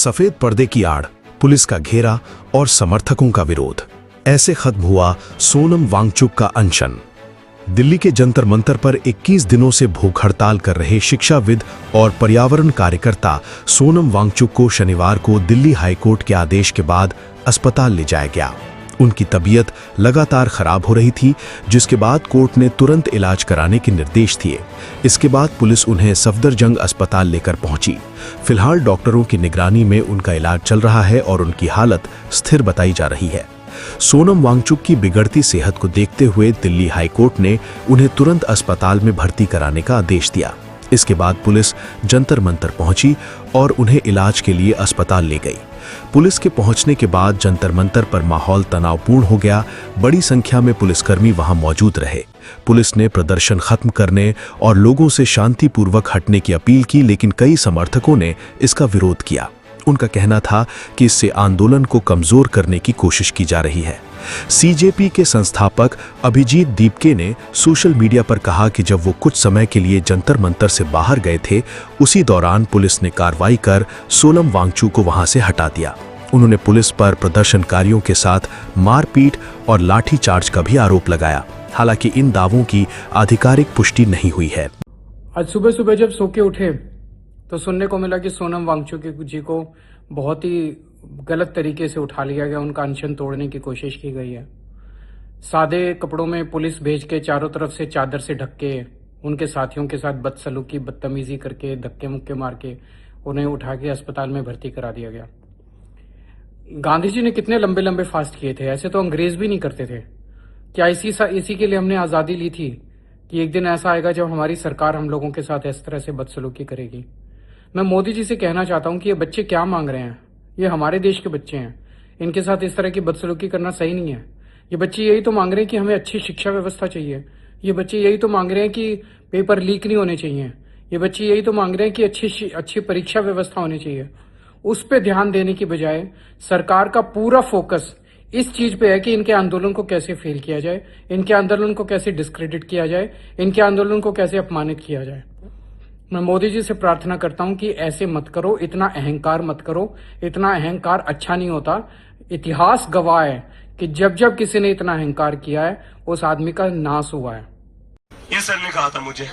सफेद पर्दे की आड़, पुलिस का घेरा और समर्थकों का विरोध। ऐसे खत्म हुआ सोनम वांगचुक का अनशन। दिल्ली के जंतर मंतर पर 21 दिनों से भूख हड़ताल कर रहे शिक्षाविद और पर्यावरण कार्यकर्ता सोनम वांगचुक को शनिवार को दिल्ली हाईकोर्ट के आदेश के बाद अस्पताल ले जाया गया। उनकी तबीयत लगातार खराब हो रही थी, जिसके बाद कोर्ट ने तुरंत इलाज कराने के निर्देश दिए। इसके बाद पुलिस उन्हें सफदरजंग अस्पताल लेकर पहुंची। फिलहाल डॉक्टरों की निगरानी में उनका इलाज चल रहा है और उनकी हालत स्थिर बताई जा रही है। सोनम वांगचुक की बिगड़ती सेहत को देखते हुए दिल्ली हाईकोर्ट ने उन्हें तुरंत अस्पताल में भर्ती कराने का आदेश दिया। इसके बाद पुलिस जंतर मंतर पहुंची और उन्हें इलाज के लिए अस्पताल ले गई। पुलिस के पहुंचने के बाद जंतर मंतर पर माहौल तनावपूर्ण हो गया। बड़ी संख्या में पुलिसकर्मी वहां मौजूद रहे। पुलिस ने प्रदर्शन खत्म करने और लोगों से शांतिपूर्वक हटने की अपील की, लेकिन कई समर्थकों ने इसका विरोध किया। उनका कहना था कि इससे आंदोलन को कमजोर करने की कोशिश की जा रही है। सीजेपी के संस्थापक अभिजीत दीपके ने सोशल मीडिया पर कहा कि जब वो कुछ समय के लिए जंतर मंतर से बाहर गए थे, उसी दौरान पुलिस ने कार्रवाई कर सोनम वांगचुक को वहां से हटा दिया। उन्होंने पुलिस पर प्रदर्शनकारियों के साथ मारपीट और लाठीचार्ज का भी आरोप लगाया। हालांकि इन दावों की आधिकारिक पुष्टि नहीं हुई है। आज सुबह सुबह जब सो के उठे तो सुनने को मिला कि सोनम वांगचुक जी को बहुत ही गलत तरीके से उठा लिया गया, उनका अनशन तोड़ने की कोशिश की गई है। सादे कपड़ों में पुलिस भेज के चारों तरफ से चादर से ढक के उनके साथियों के साथ बदसलूकी बदतमीजी करके धक्के मुक्के मार के उन्हें उठा के अस्पताल में भर्ती करा दिया गया। गांधी जी ने कितने लंबे लंबे फास्ट किए थे, ऐसे तो अंग्रेज भी नहीं करते थे। क्या इसी के लिए हमने आज़ादी ली थी कि एक दिन ऐसा आएगा जब हमारी सरकार हम लोगों के साथ इस तरह से बदसलूकी करेगी। मैं मोदी जी से कहना चाहता हूं कि ये बच्चे क्या मांग रहे हैं। ये हमारे देश के बच्चे हैं, इनके साथ इस तरह की बदसलूकी करना सही नहीं है। ये बच्चे यही तो मांग रहे हैं कि हमें अच्छी शिक्षा व्यवस्था चाहिए। ये बच्चे यही तो मांग रहे हैं कि पेपर लीक नहीं होने चाहिए। ये बच्चे यही तो मांग रहे हैं कि अच्छी परीक्षा व्यवस्था होनी चाहिए। उस पर ध्यान देने की बजाय सरकार का पूरा फोकस इस चीज पे है कि इनके आंदोलन को कैसे फेल किया जाए, इनके आंदोलन को कैसे डिस्क्रेडिट किया जाए, इनके आंदोलन को कैसे अपमानित किया जाए। मैं मोदी जी से प्रार्थना करता हूं कि ऐसे मत करो, इतना अहंकार मत करो। इतना अहंकार अच्छा नहीं होता। इतिहास गवाह है कि जब जब किसी ने इतना अहंकार किया है उस आदमी का नाश हुआ है। ये सर ने कहा था मुझे,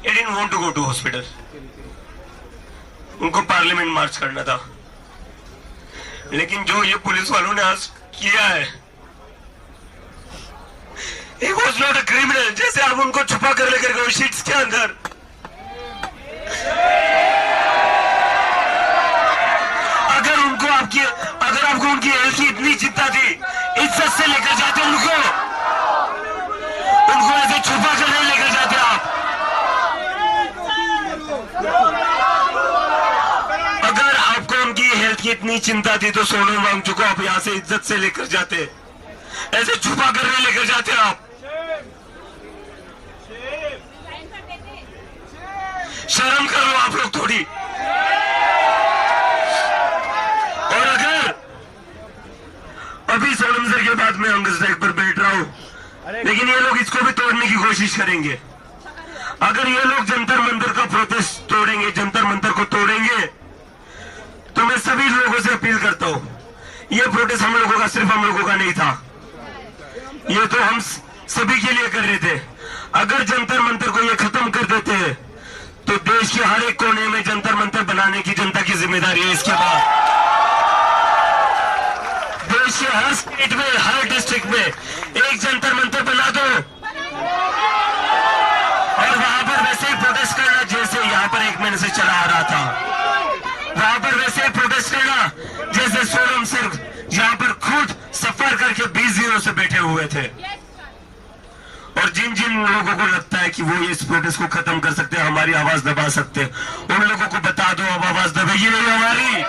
I didn't want to go to hospital. उनको पार्लियामेंट मार्च करना था, लेकिन जो ये पुलिस वालों ने आज किया है, He was not a criminal. जैसे आप उनको छुपा कर लेकर गए शीट्स के अंदर। अगर आपको उनकी हेल्थ की इतनी चिंता थी, इज्जत से लेकर जाते उनको ऐसे छुपा कर नहीं लेकर जाते आप। अगर आपको उनकी हेल्थ की इतनी चिंता थी तो सोनम वांगचुक को आप यहां से इज्जत से लेकर जाते, ऐसे छुपा कर नहीं लेकर जाते आप। शर्म कर लो आप लोग थोड़ी। और अगर अभी सोनम सर के बाद में अंगस डेक पर बैठ रहा हूं, लेकिन ये लोग इसको भी तोड़ने की कोशिश करेंगे। अगर ये लोग जंतर मंतर का प्रोटेस्ट तोड़ेंगे, जंतर मंतर को तोड़ेंगे, तो मैं सभी लोगों से अपील करता हूं, ये प्रोटेस्ट हम लोगों का, सिर्फ हम लोगों का नहीं था, ये तो हम सभी के लिए कर रहे थे। अगर जंतर मंतर को ये खत्म कर देते तो देश के हर एक कोने में जंतर मंतर बनाने की जनता की जिम्मेदारी है। इसके बाद देश के हर स्टेट में, हर डिस्ट्रिक्ट में एक जंतर मंतर बना दो और वहां पर वैसे ही प्रोटेस्ट करना जैसे यहां पर 1 महीने से चला आ रहा था। वहां पर वैसे ही प्रोटेस्ट करना जैसे सोनम सर यहां पर खुद सफर करके 20 दिनों से बैठे हुए थे। और जिन जिन लोगों को लगता है कि वो इस प्रोटेस्ट को खत्म कर सकते हैं, हमारी आवाज दबा सकते हैं, उन लोगों को बता दो अब आवाज दबेगी नहीं हमारी।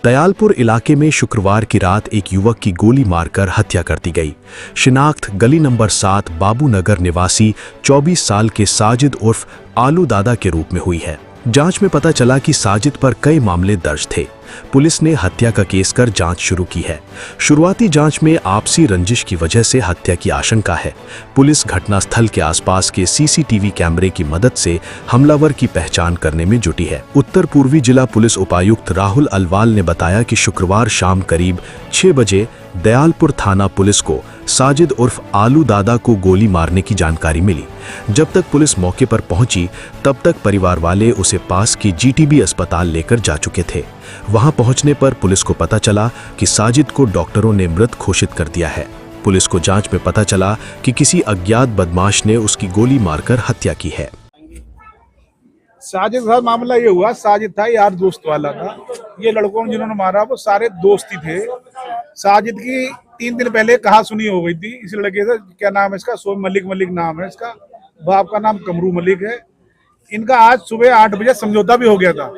दयालपुर इलाके में शुक्रवार की रात एक युवक की गोली मारकर हत्या कर दी गई। शिनाख्त गली नंबर 7 बाबू नगर निवासी 24 साल के साजिद उर्फ आलू दादा के रूप में हुई है। जांच में पता चला कि साजिद पर कई मामले दर्ज थे। पुलिस ने हत्या का केस कर जांच शुरू की है। शुरुआती जांच में आपसी रंजिश की वजह से हत्या की आशंका है। पुलिस घटनास्थल के आसपास के सीसीटीवी कैमरे की मदद से हमलावर की पहचान करने में जुटी है। उत्तर पूर्वी जिला पुलिस उपायुक्त राहुल अलवाल ने बताया कि शुक्रवार शाम करीब 6 बजे दयालपुर थाना पुलिस को साजिद उर्फ आलू दादा को गोली मारने की जानकारी मिली। जब तक पुलिस मौके पर पहुंची तब तक परिवार वाले उसे पास की जीटीबी अस्पताल लेकर जा चुके थे। वहां पहुंचने पर पुलिस को पता चला कि साजिद को डॉक्टरों ने मृत घोषित कर दिया है। पुलिस को जांच में पता चला कि किसी अज्ञात बदमाश ने उसकी गोली मारकर हत्या की है। साजिद साहब मामला ये हुआ, साजिद था यार दोस्त वाला था। ये लड़कों जिन्होंने मारा वो सारे दोस्ती थे। साजिद की 3 दिन पहले कहा सुनी हो गई थी इस लड़के से, क्या नाम है इसका, सोम मलिक नाम है इसका, बाप का नाम कमरू मलिक है। इनका आज सुबह 8 बजे समझौता भी हो गया था,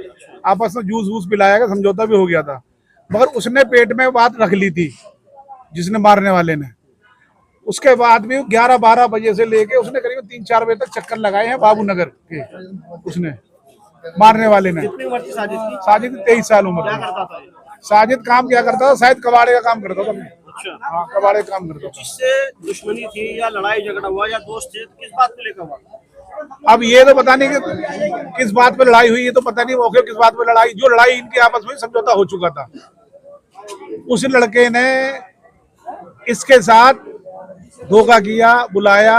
आपस में जूस वूस पिलाया गया, समझौता भी हो गया था। मगर उसने पेट में बात रख ली थी जिसने मारने वाले ने। उसके बाद भी 11-12 बजे से लेके उसने करीब 3-4 बजे तक चक्कर लगाए हैं बाबू नगर के। उसने मारने वाले ने, साजिद 23 साल उम्र थी। साजिद काम क्या करता था, शायद कबाड़े का काम करता था। अच्छा, हाँ, कबाड़े का काम करता था। जिससे दुश्मनी थी या लड़ाई झगड़ा हुआ या दोस्त थे, किस बात को लेकर हुआ? अब ये तो पता नहीं कि किस बात पे लड़ाई हुई, ये तो पता नहीं मौके किस बात पे लड़ाई। जो लड़ाई इनके आपस में समझौता हो चुका था। उस लड़के ने इसके साथ धोखा किया, बुलाया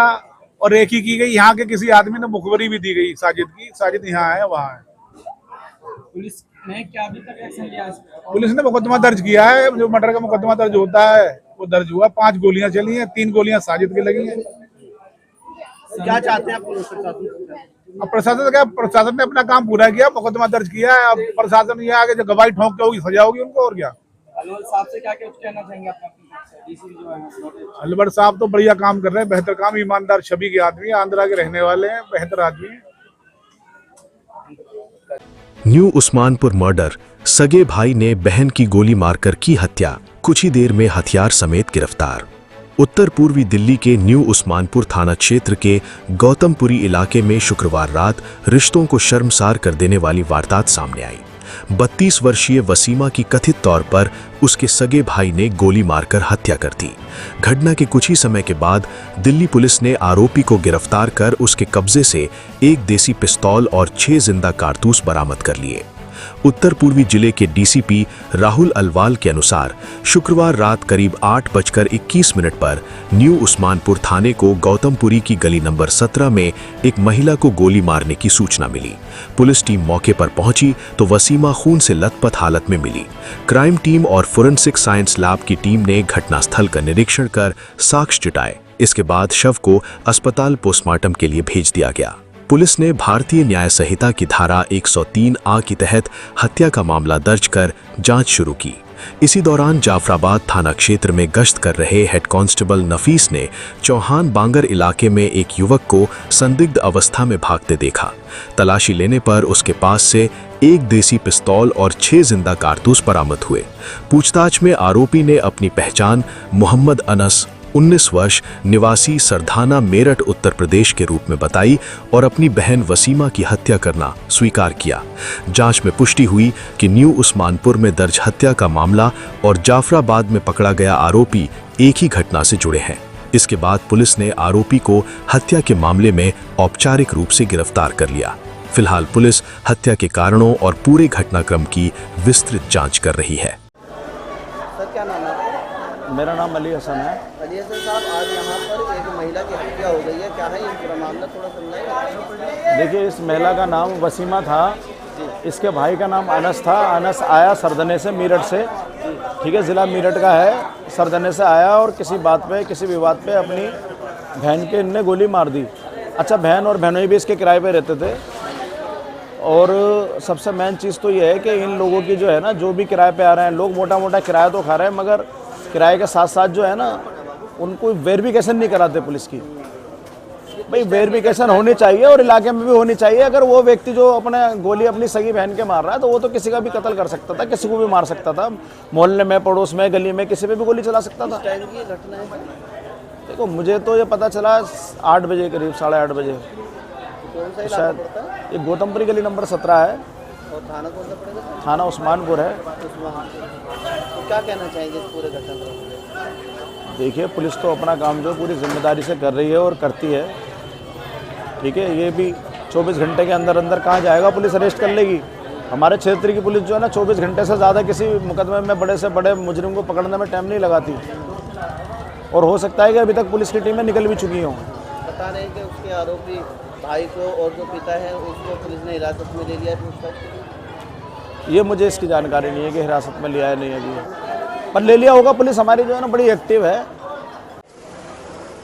और रेकी की गई। यहाँ के किसी आदमी ने मुखबरी भी दी गई साजिद की, साजिद यहाँ है वहाँ है। पुलिस ने क्या अभी तक एक्शन लिया? पुलिस ने मुकदमा दर्ज किया है, जो मर्डर का मुकदमा दर्ज होता है वो दर्ज हुआ। 5 गोलियां चली हैं, 3 गोलियां साजिद की लगी हैं। क्या चाहते हैं आप पुलिस प्रशासन? अब प्रशासन ने अपना काम पूरा किया, मुकदमा दर्ज किया है। अब प्रशासन ये आगे जो गवाही ठोक के होगी सजा होगी उनको, और क्या। अलवर साहब से क्या कहना चाहेंगे आप? डीसी जो है अलवर साहब तो बढ़िया काम कर रहे हैं, बेहतर काम, ईमानदार छवि के आदमी, आंध्रा के रहने वाले हैं, बेहतर आदमी हैं। न्यू उस्मानपुर मर्डर, सगे भाई ने बहन की गोली मारकर की हत्या, कुछ ही देर में हथियार समेत गिरफ्तार। उत्तर पूर्वी दिल्ली के न्यू उस्मानपुर थाना क्षेत्र के गौतमपुरी इलाके में शुक्रवार रात रिश्तों को शर्मसार कर देने वाली वारदात सामने आई। 32 वर्षीय वसीमा की कथित तौर पर उसके सगे भाई ने गोली मारकर हत्या कर दी। घटना के कुछ ही समय के बाद दिल्ली पुलिस ने आरोपी को गिरफ्तार कर उसके कब्जे से 1 देसी पिस्तौल और 6 जिंदा कारतूस बरामद कर लिए। उत्तर पूर्वी जिले के डीसीपी राहुल अलवाल के अनुसार शुक्रवार रात करीब 8:21 पर न्यू उस्मानपुर थाने को गौतमपुरी की गली नंबर 17 में एक महिला को गोली मारने की सूचना मिली। पुलिस टीम मौके पर पहुंची तो वसीमा खून से लथपथ हालत में मिली। क्राइम टीम और फोरेंसिक साइंस लैब की टीम ने घटनास्थल का निरीक्षण कर साक्ष्य जुटाए। इसके बाद शव को अस्पताल पोस्टमार्टम के लिए भेज दिया गया। पुलिस ने भारतीय न्याय संहिता की धारा 103A के तहत हत्या का मामला दर्ज कर जांच शुरू की। इसी दौरान जाफराबाद थाना क्षेत्र में गश्त कर रहे हेड कांस्टेबल नफीस ने चौहान बांगर इलाके में एक युवक को संदिग्ध अवस्था में भागते देखा। तलाशी लेने पर उसके पास से 1 देसी पिस्तौल और 6 जिंदा कारतूस बरामद हुए। पूछताछ में आरोपी ने अपनी पहचान मोहम्मद अनस 19 वर्ष निवासी सरधाना मेरठ उत्तर प्रदेश के रूप में बताई और अपनी बहन वसीमा की हत्या करना स्वीकार किया। जांच में पुष्टि हुई कि न्यू उस्मानपुर में दर्ज हत्या का मामला और जाफराबाद में पकड़ा गया आरोपी एक ही घटना से जुड़े हैं। इसके बाद पुलिस ने आरोपी को हत्या के मामले में औपचारिक रूप से गिरफ्तार कर लिया। फिलहाल पुलिस हत्या के कारणों और पूरे घटनाक्रम की विस्तृत जांच कर रही है। सर क्या नाम है? मेरा नाम अली हसन है। अली हसन साहब, आज यहाँ पर एक महिला की हत्या हो गई है, क्या है ये पूरा मामला, थोड़ा समझाइए। देखिए, इस महिला का नाम वसीमा था, इसके भाई का नाम अनस था। अनस आया सरदने से, मेरठ से, ठीक है, ज़िला मेरठ का है। सरदने से आया और किसी बात पे, किसी विवाद पे अपनी बहन के इनने गोली मार दी। अच्छा, बहन और बहनोई भी इसके किराए पे रहते थे। और सबसे मेन चीज़ तो ये है कि इन लोगों की जो है ना, जो भी किराए पे आ रहे हैं लोग, मोटा मोटा किराया तो खा रहे हैं, मगर किराए के साथ साथ जो है ना, उनको वेरिफिकेशन नहीं कराते पुलिस की। भाई वेरिफिकेशन होनी चाहिए और इलाके में भी होनी चाहिए। अगर वो व्यक्ति जो अपने गोली अपनी सगी बहन के मार रहा है तो वो तो किसी का भी कत्ल कर सकता था, किसी को भी मार सकता था, मोहल्ले में, पड़ोस में, गली में, किसी पे भी गोली चला सकता था। देखो, मुझे तो ये पता चला 8 बजे करीब, 8:30 बजे शायद। ये गौतमपुरी गली नंबर 17 है। और थाना कौन सा पड़ेगा सर? थाना उस्मानपुर है। तो क्या कहना चाहेंगे इस पूरे घटनाक्रम को? देखिए, पुलिस तो अपना काम जो पूरी जिम्मेदारी से कर रही है और करती है, ठीक है। ये भी 24 घंटे के अंदर अंदर कहाँ जाएगा, पुलिस अरेस्ट कर लेगी। हमारे क्षेत्र की पुलिस जो है ना 24 घंटे से ज़्यादा किसी मुकदमे में बड़े से बड़े मुजरिम को पकड़ने में टाइम नहीं लगाती, और हो सकता है कि अभी तक पुलिस की टीमें निकल भी चुकी हों। बता रहे हैं कि उसके आरोपी भाई को और जो पिता है उसको पुलिस ने हिरासत में ले लिया है पूछताछ के लिए। ये मुझे इसकी जानकारी नहीं है कि हिरासत में लिया है नहीं अभी, पर ले लिया होगा। पुलिस हमारी जो है ना बड़ी एक्टिव है।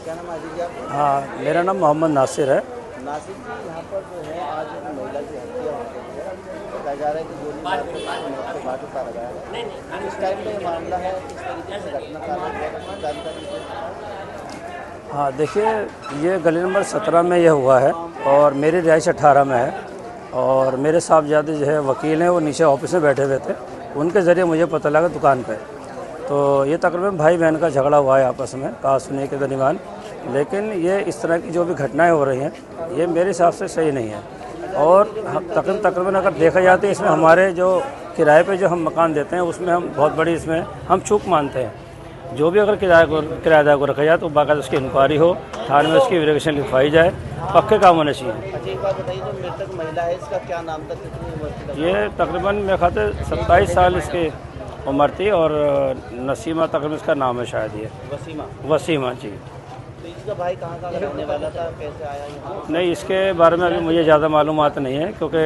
क्या नाम है जी आपका? हाँ, मेरा नाम मोहम्मद नासिर है। नासिर जी, यहाँ पर जो है आज एक महिला की हत्या हो गई है। बताया जा रहा है कि गोली मार कर मौत के बाद उतारा गया है। किस टाइप का ये मामला है, किस तरीके से घटना का जानकारी दीजिए। हाँ, देखिए, ये गली नंबर 17 में यह हुआ है और मेरी रिहाइश 18 में है। और मेरे साहबजादे जो है वकील हैं, वो नीचे ऑफिस में बैठे हुए थे। उनके ज़रिए मुझे पता लगा दुकान पे। तो ये तकरीबन भाई बहन का झगड़ा हुआ है आपस में कहा सुनी के दरमियान। लेकिन ये इस तरह की जो भी घटनाएं हो रही हैं, ये मेरे हिसाब से सही नहीं है। और तकरीबन अगर देखा जाए तो इसमें हमारे जो किराए पे जो हम मकान देते हैं उसमें हम बहुत बड़ी इसमें हम चूक मानते हैं। जो भी अगर किराएदार को रखा जाए तो बाकायदा उसकी इंक्वायरी हो, थाने में उसकी वेरिफिकेशन लिखवाई जाए, पक्के काम होने चाहिए। अच्छा, एक बात बताइए, जो मृतक महिला है इसका क्या नाम था, कितनी उम्र थी? ये तकरीबन मेरे ख्याल से 27 साल इसकी उम्र थी और नसीमा तकरीबन इसका नाम है शायद ये वसीमा जी। तो इसका भाई कहाँ का रहने वाला था, कैसे आया यहाँ? नहीं, इसके बारे में अभी मुझे ज़्यादा मालूमात नहीं है क्योंकि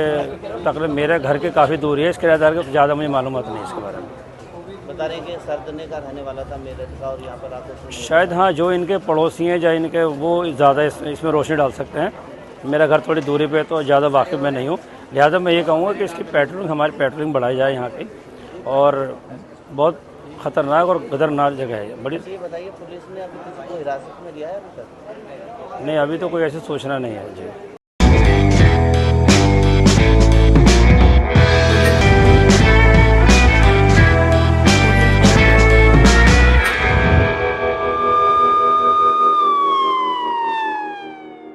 तकरीबन मेरे घर के काफ़ी दूरी है। इस किराएदार के ज़्यादा मुझे मालूमात नहीं है इसके बारे में। बता रहे हैं कि सरदने का रहने वाला था मेरठ का और यहाँ पर आकर शायद हाँ, जो इनके पड़ोसी हैं या इनके वो ज़्यादा इसमें रोशनी डाल सकते हैं। मेरा घर थोड़ी दूरी पे तो ज़्यादा वाकिफ़ में नहीं हूँ। लिहाजा मैं ये कहूँगा कि इसकी पेट्रोलिंग हमारी पेट्रोलिंग बढ़ाई जाए यहाँ की। और बहुत ख़तरनाक और खतरनाक जगह है बड़ी। ये बताइए, पुलिस ने अभी किसी को हिरासत में लिया है अभी तक? नहीं, अभी तो कोई ऐसी सूचना नहीं है जी।